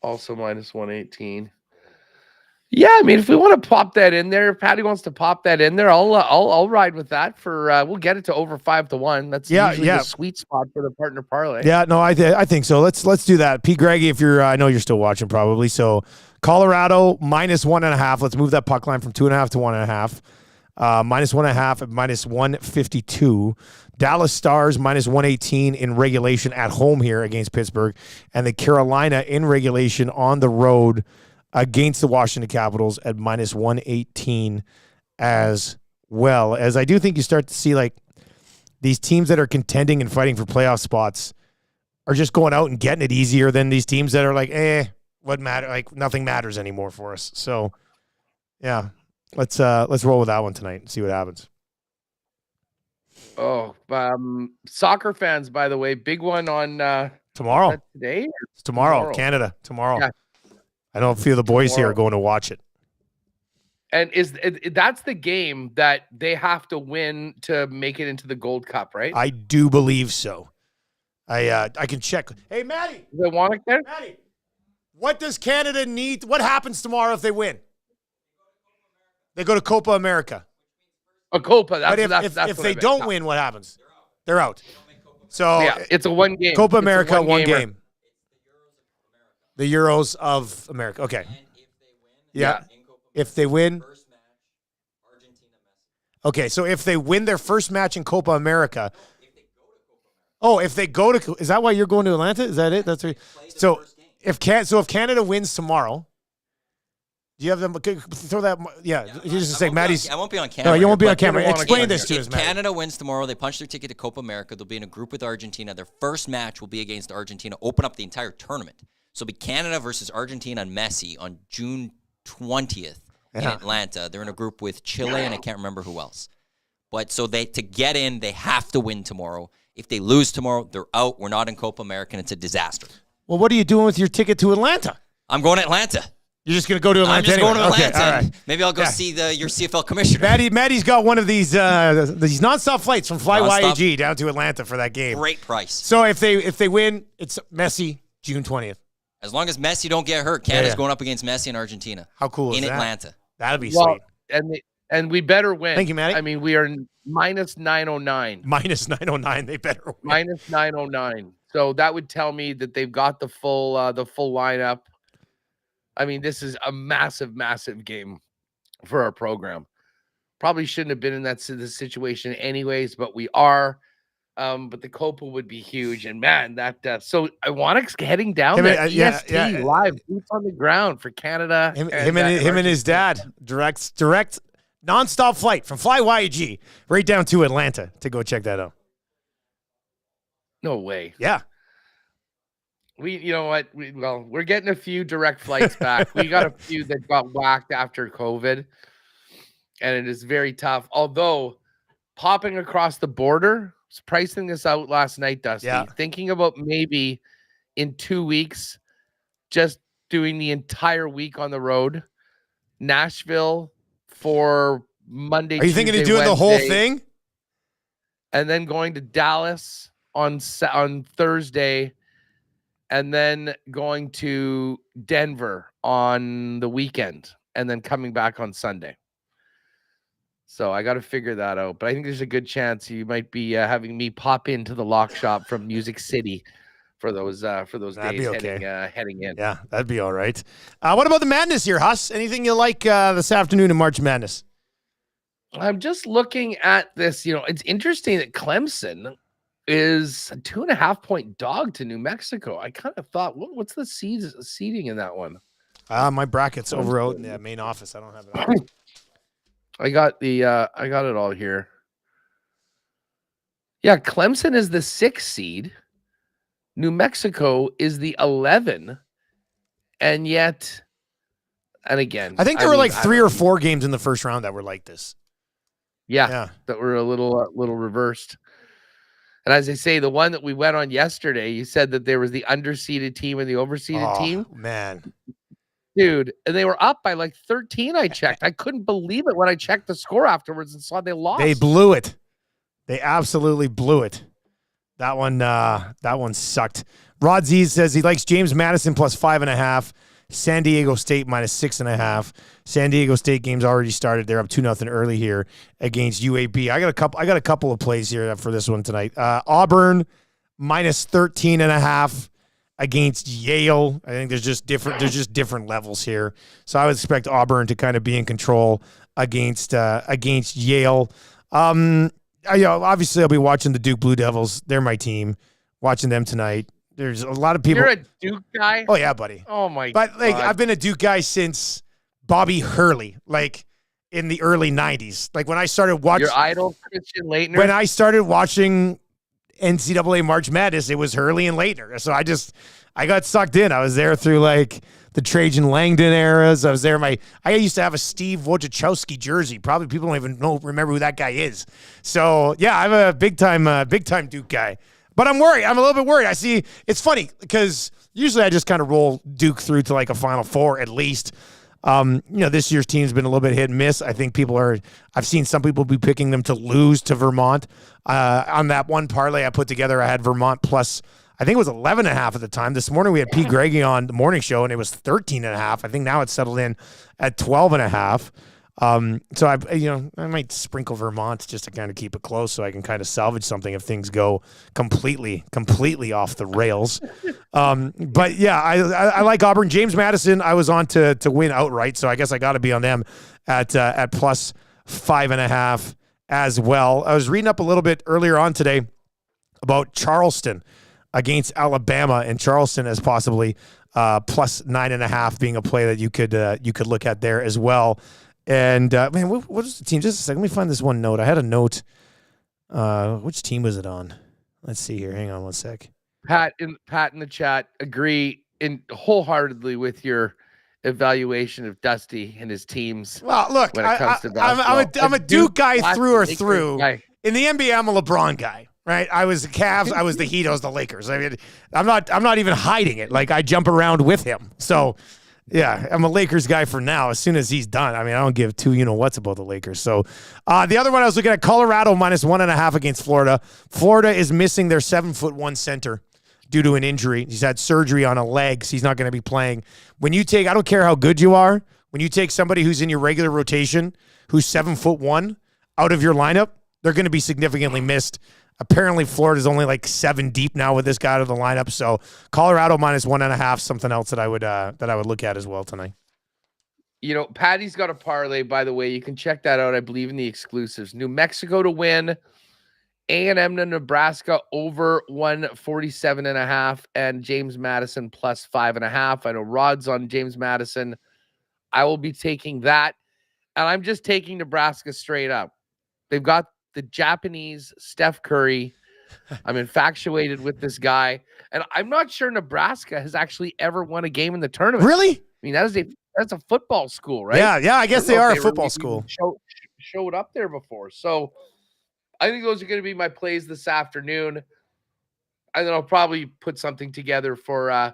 Also -118. Yeah, I mean, if we want to pop that in there, if Patty wants to pop that in there, I'll ride with that for. We'll get it to over 5-1. That's usually the sweet spot for the partner parlay. Yeah, no, I think so. Let's do that. P. Greggy, if you're, I know you're still watching probably. So Colorado -1.5. Let's move that puck line from 2.5 to 1.5. -1.5 at -152. Dallas Stars -118 in regulation at home here against Pittsburgh, and the Carolina in regulation on the road against the Washington Capitals at -118 as well. As I do think you start to see like these teams that are contending and fighting for playoff spots are just going out and getting it easier than these teams that are like, what matter? Like nothing matters anymore for us. So yeah, let's roll with that one tonight and see what happens. Oh, soccer fans, by the way, big one on tomorrow. Today? It's tomorrow. Canada tomorrow. Yeah. I don't feel the boys here are going to watch it. And that's the game that they have to win to make it into the Gold Cup, right? I do believe so. I can check. Hey, Maddie. Is it Wannick there? Maddie, what does Canada need? What happens tomorrow if they win? They go to Copa America. A Copa. That's if they don't win, what happens? They're out. So yeah, it's a one game. Copa America, one game. The Euros of America. Okay. Yeah. If they win. Okay, so if they win their first match in Copa America. Oh, if they go to, is that why you're going to Atlanta? Is that it? That's right. So if Canada wins tomorrow, do you have them throw that? Yeah, you just say Maddie's. I won't be on camera. No, you won't be on camera. Explain this to us, Maddie. If Canada wins tomorrow, they punch their ticket to Copa America. They'll be in a group with Argentina. Their first match will be against Argentina. Open up the entire tournament. So it'll be Canada versus Argentina and Messi on June 20th in Atlanta. They're in a group with Chile and I can't remember who else. But so to get in, they have to win tomorrow. If they lose tomorrow, they're out. We're not in Copa America, and it's a disaster. Well, what are you doing with your ticket to Atlanta? I'm going to Atlanta. You're just going to go to Atlanta? I'm just going to Atlanta. Okay, all right. Maybe I'll go see your CFL commissioner. Maddie's got one of these nonstop flights from FlyYAG down to Atlanta for that game. Great price. So if they win, it's Messi, June 20th. As long as Messi don't get hurt, Canada's going up against Messi in Argentina. How cool is that? In Atlanta. That'd be sweet. And we better win. Thank you, Maddie. I mean, we are -909. -909. They better win. -909. So that would tell me that they've got the full lineup. I mean, this is a massive, massive game for our program. Probably shouldn't have been in this situation anyways, but we are. But the Copa would be huge, and man, so Iwanik's heading down there. EST live, boots on the ground for Canada. Him and his dad direct nonstop flight from FlyYAG right down to Atlanta to go check that out. No way. Yeah. You know what? We're getting a few direct flights back. We got a few that got whacked after COVID, and it is very tough. Although popping across the border. Pricing this out last night, Dusty. Yeah. Thinking about maybe in 2 weeks, just doing the entire week on the road. Nashville for Monday. Are you thinking of doing the whole thing? And then going to Dallas on Thursday, and then going to Denver on the weekend, and then coming back on Sunday. So I got to figure that out. But I think there's a good chance you might be having me pop into the lock shop from Music City for those days heading in. Yeah, that'd be all right. What about the madness here, Huss? Anything you like this afternoon in March Madness? I'm just looking at this. You know, it's interesting that Clemson is a 2.5-point dog to New Mexico. I kind of thought, what's the seeding in that one? My bracket's over out in the main office. I don't have it. I got it all here. Yeah, Clemson is the 6th seed. New Mexico is the 11. And yet, and again, I think there were like 3 or 4 games in the first round that were like this. Yeah. That were a little reversed. And as I say, the one that we went on yesterday, you said that there was the underseeded team and the overseeded team. Man. Dude, and they were up by like 13, I checked. I couldn't believe it when I checked the score afterwards and saw they lost. They blew it. They absolutely blew it. That one sucked. Rod Z says he likes James Madison plus 5.5. San Diego State minus 6.5. San Diego State game's already started. They're up 2-0 early here against UAB. I got a couple of plays here for this one tonight. Auburn minus 13.5 against Yale. I think there's just different levels here. So I would expect Auburn to kind of be in control against Yale. Obviously I'll be watching the Duke Blue Devils. They're my team. Watching them tonight. There's a lot of people. You're a Duke guy? Oh yeah, buddy. Oh my god. But like I've been a Duke guy since Bobby Hurley, like in the early 90s. Like when I started watching your idol Christian Laettner. When I started watching NCAA March Madness, it was Hurley and Laettner. So I got sucked in. I was there through like the Trajan Langdon eras. I was there. I used to have a Steve Wojciechowski jersey. Probably people don't even remember who that guy is. So yeah, I'm a big time Duke guy. But I'm worried. I'm a little bit worried. I see. It's funny because usually I just kind of roll Duke through to like a Final Four at least. This year's team's been a little bit hit and miss. I think I've seen some people be picking them to lose to Vermont. On that one parlay I put together, I had Vermont plus, I think it was 11.5 at the time. This morning we had Pete Greggy on the morning show and it was 13.5. I think now it's settled in at 12.5. So I might sprinkle Vermont just to kind of keep it close so I can kind of salvage something if things go completely off the rails. But yeah, I like Auburn. James Madison, I was on to win outright, so I guess I got to be on them at plus 5.5 as well. I was reading up a little bit earlier on today about Charleston against Alabama, and Charleston as possibly plus 9.5 being a play that you could look at there as well. And man, what is the team? Just a second. Let me find this one note. I had a note. Which team was it on? Let's see here. Hang on one sec. Pat in the chat agree wholeheartedly with your evaluation of Dusty and his teams. Well, look, when it comes to basketball. I'm a Duke guy through or through. Guy. In the NBA, I'm a LeBron guy. Right? I was the Cavs. I was the Heat. I was the Lakers. I mean, I'm not even hiding it. Like I jump around with him. So. Yeah, I'm a Lakers guy for now. As soon as he's done, I mean, I don't give two what's about the Lakers. So the other one I was looking at, Colorado minus 1.5 against Florida. Florida is missing their 7'1" center due to an injury. He's had surgery on a leg, so he's not going to be playing. When you take, I don't care how good you are, when you take somebody who's in your regular rotation who's 7'1" out of your lineup, they're going to be significantly missed. Apparently, Florida's only like 7 deep now with this guy out of the lineup. So Colorado minus 1.5, something else that I would look at as well tonight. Patty's got a parlay, by the way. You can check that out, I believe, in the exclusives. New Mexico to win, A&M to Nebraska over 147.5, and James Madison plus 5.5. I know Rod's on James Madison. I will be taking that, and I'm just taking Nebraska straight up. They've got the Japanese Steph Curry. I'm infatuated with this guy. And I'm not sure Nebraska has actually ever won a game in the tournament. Really? I mean, that's a football school, right? Yeah, I guess they are a football school. Showed up there before. So I think those are going to be my plays this afternoon. And then I'll probably put something together for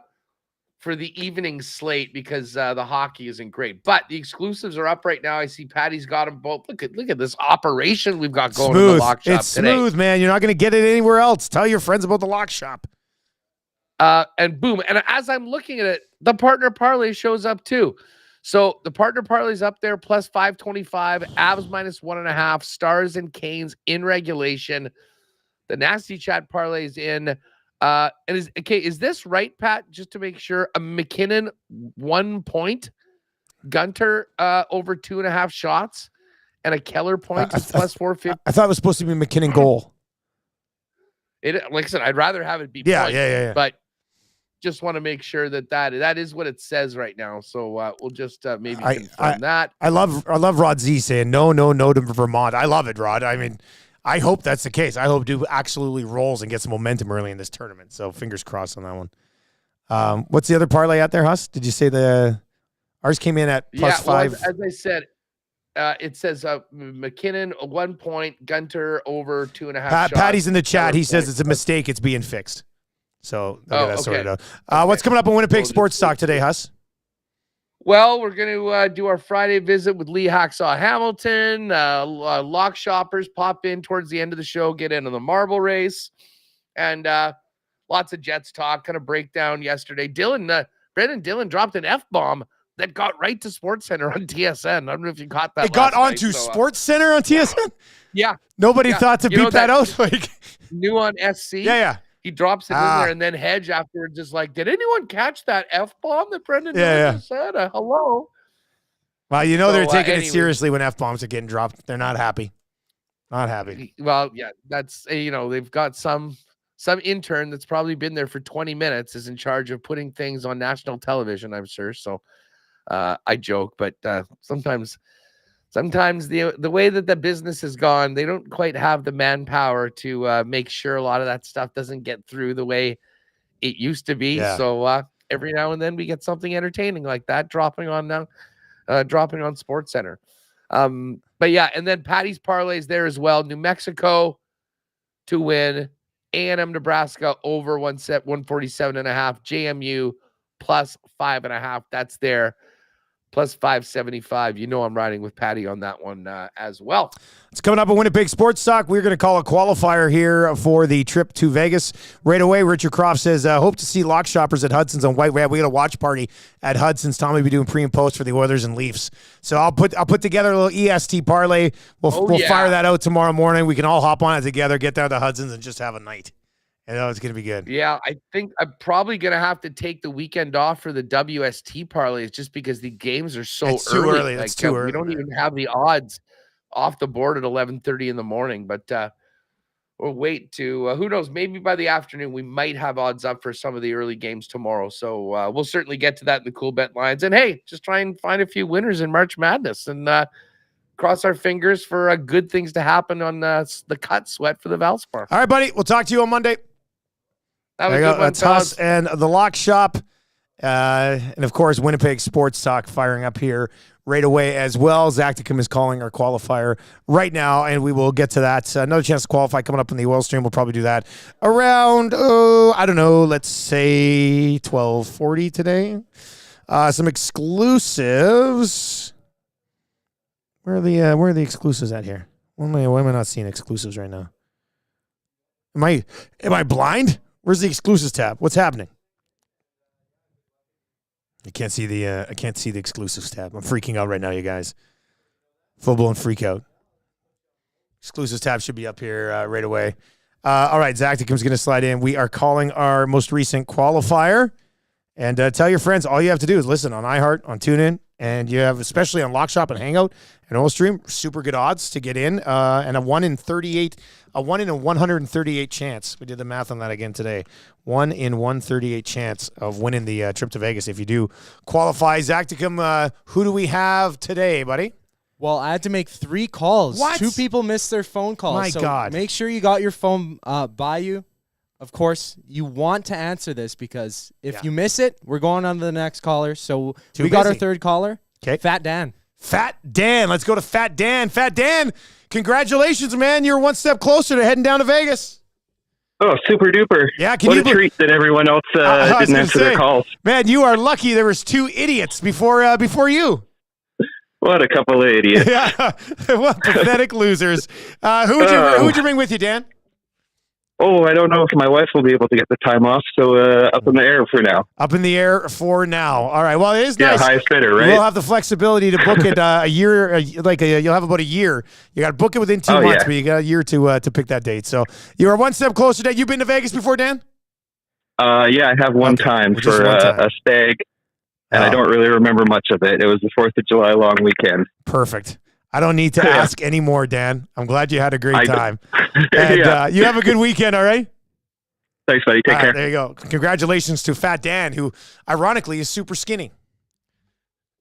the evening slate because the hockey isn't great. But the exclusives are up right now. I see Patty's got them both. Look at this operation we've got going in the lock shop today. Smooth, man. You're not going to get it anywhere else. Tell your friends about the lock shop. And boom. And as I'm looking at it, the partner parlay shows up too. So the partner parlay is up there, plus 525, Avs minus 1.5, Stars and Canes in regulation. The Nasty Chat parlay is in. And is this right, Pat? Just to make sure, a McKinnon 1 point, Gunter over 2.5 shots, and a Keller point is plus 450. I thought it was supposed to be McKinnon goal. Like I said, I'd rather have it be Yeah. But just want to make sure that is what it says right now. So we'll just maybe confirm that. I love Rod Z saying no to Vermont. I love it, Rod. I mean, I hope that's the case. I hope Duke absolutely rolls and gets some momentum early in this tournament. So fingers crossed on that one. What's the other parlay out there, Huss? Did you say ours came in at +5? As I said, it says McKinnon 1 point, Gunter over 2.5 shots. Patty's in the chat. He says it's a mistake. It's being fixed. So that's sorted out. What's coming up on Winnipeg Sports Talk today, Huss? Well, we're going to do our Friday visit with Lee Hacksaw Hamilton. Lock shoppers pop in towards the end of the show, get into the marble race, and lots of Jets talk. Kind of breakdown yesterday. Brendan Dillon dropped an F-bomb that got right to SportsCenter on TSN. I don't know if you caught that. It got onto SportsCenter on TSN? Yeah. Nobody thought to beep that out? New on SC? Yeah. He drops it in there, and then Hedge afterwards is like, did anyone catch that F-bomb that Brendan just said? Hello? Well, they're taking it seriously when F-bombs are getting dropped. They're not happy. Not happy. Well, yeah, that's, they've got some intern that's probably been there for 20 minutes is in charge of putting things on national television, I'm sure. So I joke, but sometimes the way that the business has gone, they don't quite have the manpower to make sure a lot of that stuff doesn't get through the way it used to be. Yeah. So every now and then we get something entertaining like that dropping on SportsCenter. But yeah, and then Patty's parlays there as well. New Mexico to win, A&M Nebraska over 147.5, JMU +5.5. That's there. +575. I'm riding with Patty on that one as well. It's coming up on Winnipeg Sports Talk. We're going to call a qualifier here for the trip to Vegas. Right away, Richard Croft says, hope to see lock shoppers at Hudson's on White Web. We got a watch party at Hudson's. Tom will be doing pre and post for the Oilers and Leafs. So I'll put together a little EST parlay. We'll fire that out tomorrow morning. We can all hop on it together, get down to Hudson's, and just have a night. It's going to be good. Yeah, I think I'm probably going to have to take the weekend off for the WST parlays just because the games are so early. It's too early. We don't even have the odds off the board at 11:30 in the morning. But we'll wait to, who knows, maybe by the afternoon we might have odds up for some of the early games tomorrow. So we'll certainly get to that in the Cool Bet lines. And, hey, just try and find a few winners in March Madness and cross our fingers for good things to happen on the cut sweat for the Valspar. All right, buddy. We'll talk to you on Monday. That was a good one, that's us and the Lock Shop. And, of course, Winnipeg Sports Talk firing up here right away as well. Zacticum is calling our qualifier right now, and we will get to that. Another chance to qualify coming up in the oil stream. We'll probably do that around, I don't know, let's say 12:40 today. Some exclusives. Where are the exclusives at here? Why am I not seeing exclusives right now? Am I blind? Where's the exclusives tab? What's happening? I can't see the exclusives tab. I'm freaking out right now, you guys. Full blown freak out. Exclusives tab should be up here right away. All right, Zacticum's going to slide in. We are calling our most recent qualifier. And tell your friends, all you have to do is listen on iHeart, on TuneIn, and you have, especially on Lock Shop and Hangout and Oilstream, super good odds to get in, and a 1 in 138 chance. We did the math on that again today. 1 in 138 chance of winning the trip to Vegas if you do qualify. Zacticum, who do we have today, buddy? Well, I had to make 3 calls. What? 2 people missed their phone calls. My God. Make sure you got your phone by you. Of course, you want to answer this because if you miss it, we're going on to the next caller. So we got our third caller. Okay. Fat Dan. Fat Dan. Let's go to Fat Dan. Fat Dan, congratulations, man. You're one step closer to heading down to Vegas. Oh, super duper. Yeah, what a treat that everyone else didn't answer their calls. Man, you are lucky there was 2 idiots before you. What a couple of idiots. Yeah, what pathetic losers. Who would you bring with you, Dan? Oh, I don't know if my wife will be able to get the time off, so up in the air for now. Up in the air for now. All right. Well, it is nice. Yeah, highest bidder, right? We'll have the flexibility to book it a year. You'll have about a year. You got to book it within 2 months, but you got a year to pick that date. So you are one step closer. Dan, you've been to Vegas before, Dan? Yeah, I have one time for a stag, and I don't really remember much of it. It was the 4th of July long weekend. Perfect. I don't need to ask anymore, Dan. I'm glad you had a great time. And you have a good weekend, all right? Thanks, buddy. Take care. There you go. Congratulations to Fat Dan, who ironically is super skinny.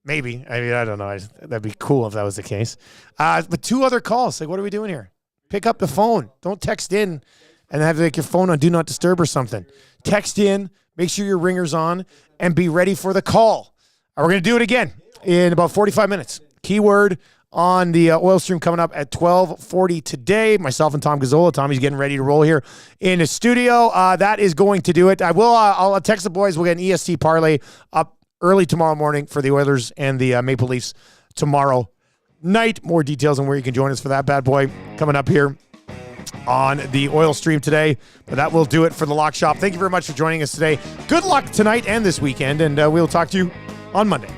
Maybe. I mean, I don't know. That'd be cool if that was the case. But 2 other calls. Like, what are we doing here? Pick up the phone. Don't text in and have like your phone on Do Not Disturb or something. Text in. Make sure your ringer's on and be ready for the call. We're going to do it again in about 45 minutes. Keyword on the oil stream coming up at 12:40 today. Myself and Tom Gazzola. Tommy's getting ready to roll here in the studio. That is going to do it. I'll text the boys. We'll get an EST parlay up early tomorrow morning for the Oilers and the Maple Leafs tomorrow night. More details on where you can join us for that bad boy coming up here on the oil stream today. But that will do it for the Lock Shop. Thank you very much for joining us today. Good luck tonight and this weekend, and we'll talk to you on Monday.